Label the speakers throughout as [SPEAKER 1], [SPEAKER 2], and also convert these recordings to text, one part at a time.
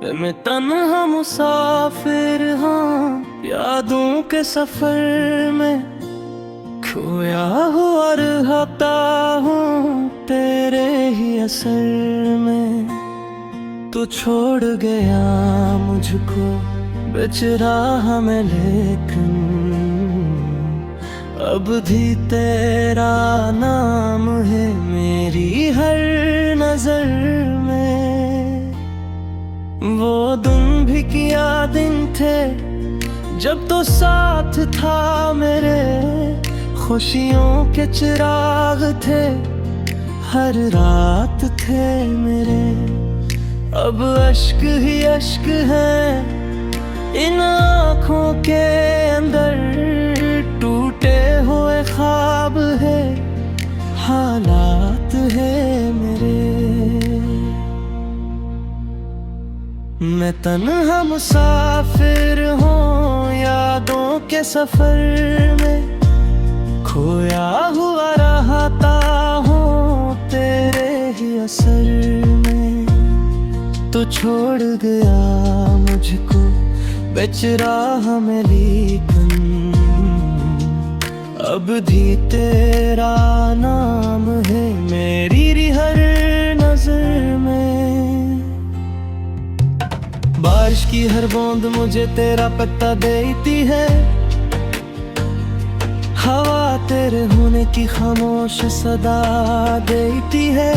[SPEAKER 1] मैं तन्हा मुसाफिर हाँ, यादों के सफर में खोया हुआ रहता हूँ तेरे ही असर में। तू छोड़ गया मुझको बीच राह में, लेकिन अब भी तेरा नाम है मेरी हर नजर में। वो दिन भी क्या दिन थे जब तो साथ था मेरे, खुशियों के चिराग थे हर रात थे मेरे। अब अश्क ही अश्क है इन आँखों के अंदर, टूटे हुए ख्वाब है हालात है मेरे। मैं तन्हा मुसाफिर हूँ यादों के सफर में, खोया हुआ रहता हूँ तेरे ही असर में। तू छोड़ गया मुझको बीच राह में, लेकिन अब भी तेरा नाम है मेरी हर नजर में। बारिश की हर बूंद मुझे तेरा पता देती है, हवा तेरे होने की खामोश सदा देती है।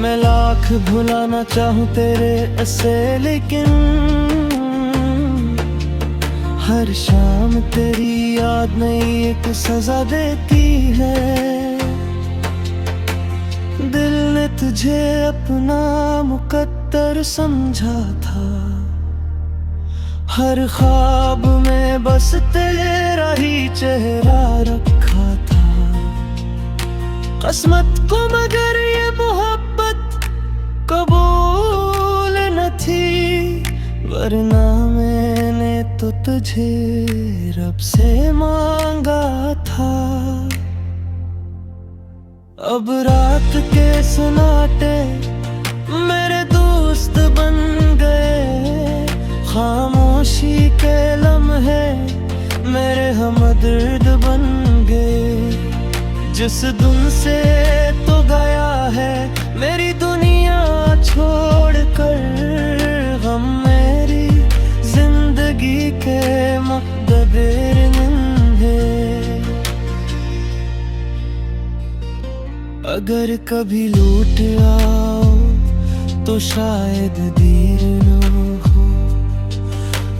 [SPEAKER 1] मैं लाख भुलाना चाहूँ तेरे से, लेकिन हर शाम तेरी याद नई एक सजा देती है। दिल ने तुझे अपना मुकद्दर समझा था, हर ख्वाब में बस तेरा ही चेहरा रखा था। किस्मत को मगर ये मोहब्बत कबूल न थी, वरना मैंने तो तुझे रब से मांगा था। अब रात के सन्नाटे मेरे दोस्त बन गए, खामोशी के लम्हे मेरे हमदर्द बन गए। जिस दिन से तो गया है मेरी दुनिया छोड़कर, गम मेरी जिंदगी के मुक़द्दर नन्हे। अगर कभी लौट आओ तो शायद देर न हो,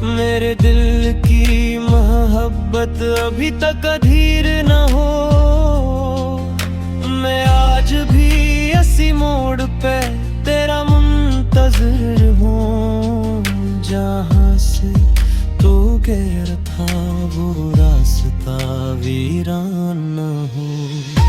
[SPEAKER 1] मेरे दिल की मोहब्बत अभी तक अधीर न हो। मैं आज भी इसी मोड़ पे तेरा मुंतज़िर हूँ, जहाँ से तू गया था वो रास्ता वीरान न हो।